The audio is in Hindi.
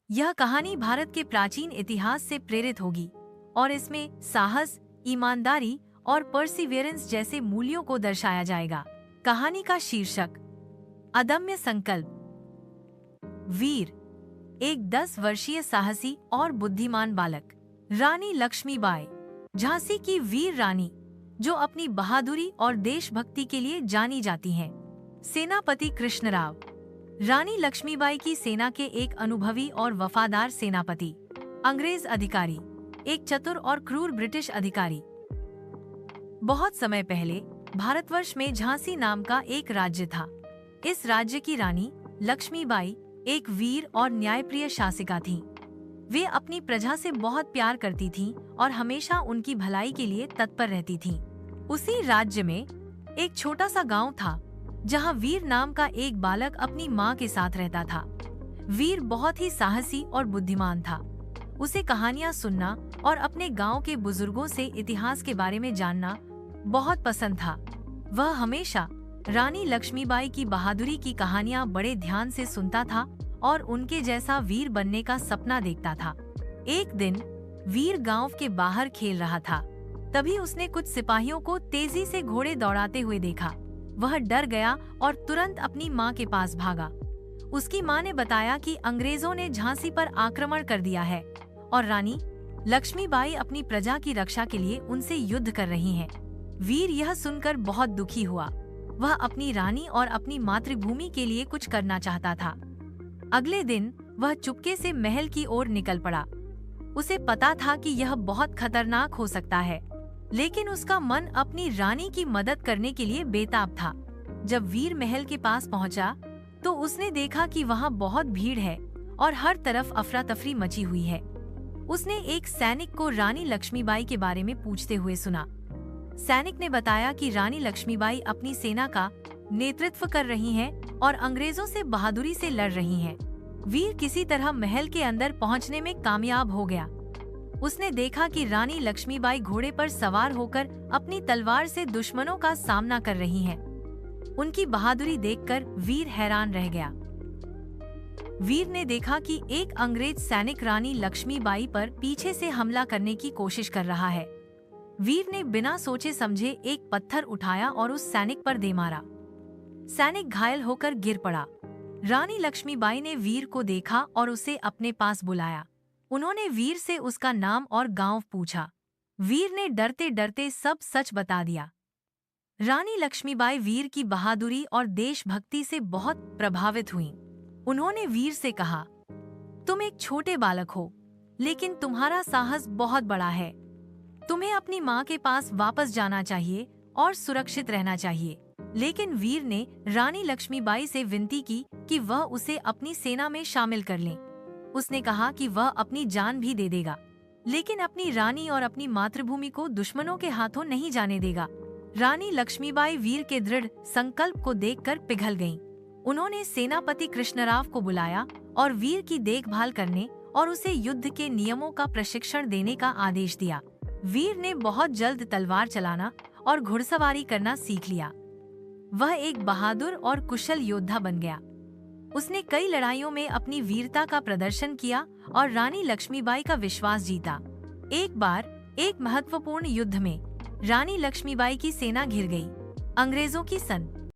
यह कहानी भारत के प्राचीन इतिहास से प्रेरित होगी और इसमें साहस, ईमानदारी और परसिवियरेंस जैसे मूल्यों को दर्शाया जाएगा। कहानी का शीर्षक अदम्य संकल्प। वीर, एक 10 वर्षीय साहसी और बुद्धिमान बालक। रानी लक्ष्मीबाई, झांसी की वीर रानी, जो अपनी बहादुरी और देशभक्ति के लिए जानी जाती हैं। सेनापति कृष्णराव, रानी लक्ष्मीबाई की सेना के एक अनुभवी और वफादार सेनापति। अंग्रेज अधिकारी, एक चतुर और क्रूर ब्रिटिश अधिकारी। बहुत समय पहले भारतवर्ष में झांसी नाम का एक राज्य था। इस राज्य की रानी लक्ष्मीबाई एक वीर और न्यायप्रिय शासिका थीं। वे अपनी प्रजा से बहुत प्यार करती थीं और हमेशा उनकी भलाई के लिए तत्पर रहती थीं। उसी राज्य में एक छोटा सा गांव था जहां वीर नाम का एक बालक अपनी मां के साथ रहता था। वीर बहुत ही साहसी और बुद्धिमान था। उसे कहानियां सुनना और अपने गांव के बुजुर्गों से इतिहास के बारे में जानना बहुत पसंद था। वह हमेशा रानी लक्ष्मीबाई की बहादुरी की कहानियां बड़े ध्यान से सुनता था और उनके जैसा वीर बनने का सपना देखता था। एक दिन वीर गांव के बाहर खेल रहा था। तभी उसने कुछ सिपाहियों को तेजी से घोड़े दौड़ाते हुए देखा। वह डर गया और तुरंत अपनी मां के पास भागा। उसकी मां ने बताया कि अंग्रेजों ने झांसी पर आक्रमण कर दिया है और रानी लक्ष्मीबाई अपनी प्रजा की रक्षा के लिए उनसे युद्ध कर रही हैं। वीर यह सुनकर बहुत दुखी हुआ। वह अपनी रानी और अपनी मातृभूमि के लिए कुछ करना चाहता था। अगले दिन वह चुपके से महल की ओर निकल पड़ा। उसे पता था कि यह बहुत खतरनाक हो सकता है, लेकिन उसका मन अपनी रानी की मदद करने के लिए बेताब था। जब वीर महल के पास पहुंचा, तो उसने देखा कि वहां बहुत भीड़ है और हर तरफ अफरा तफरी मची हुई है। उसने एक सैनिक को रानी लक्ष्मीबाई के बारे में पूछते हुए सुना। सैनिक ने बताया कि रानी लक्ष्मीबाई अपनी सेना का नेतृत्व कर रही हैं और अंग्रेजों से बहादुरी से लड़ रही हैं। वीर किसी तरह महल के अंदर पहुंचने में कामयाब हो गया। उसने देखा कि रानी लक्ष्मीबाई घोड़े पर सवार होकर अपनी तलवार से दुश्मनों का सामना कर रही हैं। उनकी बहादुरी देखकर वीर हैरान रह गया। वीर ने देखा कि एक अंग्रेज सैनिक रानी लक्ष्मीबाई पर पीछे से हमला करने की कोशिश कर रहा है। वीर ने बिना सोचे समझे एक पत्थर उठाया और उस सैनिक पर दे मारा। सैनिक घायल होकर गिर पड़ा। रानी लक्ष्मीबाई ने वीर को देखा और उसे अपने पास बुलाया। उन्होंने वीर से उसका नाम और गांव पूछा। वीर ने डरते डरते सब सच बता दिया। रानी लक्ष्मीबाई वीर की बहादुरी और देशभक्ति से बहुत प्रभावित हुईं। उन्होंने वीर से कहा, तुम एक छोटे बालक हो, लेकिन तुम्हारा साहस बहुत बड़ा है। तुम्हें अपनी माँ के पास वापस जाना चाहिए और सुरक्षित रहना चाहिए। लेकिन वीर ने रानी लक्ष्मीबाई से विनती की कि वह उसे अपनी सेना में शामिल कर लें। उसने कहा कि वह अपनी जान भी दे देगा, लेकिन अपनी रानी और अपनी मातृभूमि को दुश्मनों के हाथों नहीं जाने देगा। रानी लक्ष्मीबाई वीर के दृढ़ संकल्प को देखकर पिघल गईं। उन्होंने सेनापति कृष्णराव को बुलाया और वीर की देखभाल करने और उसे युद्ध के नियमों का प्रशिक्षण देने का आदेश दिया। वीर ने बहुत जल्द तलवार चलाना और घुड़सवारी करना सीख लिया। वह एक बहादुर और कुशल योद्धा बन गया। उसने कई लड़ाइयों में अपनी वीरता का प्रदर्शन किया और रानी लक्ष्मीबाई का विश्वास जीता। एक बार एक महत्वपूर्ण युद्ध में रानी लक्ष्मीबाई की सेना घिर गई। अंग्रेजों की सन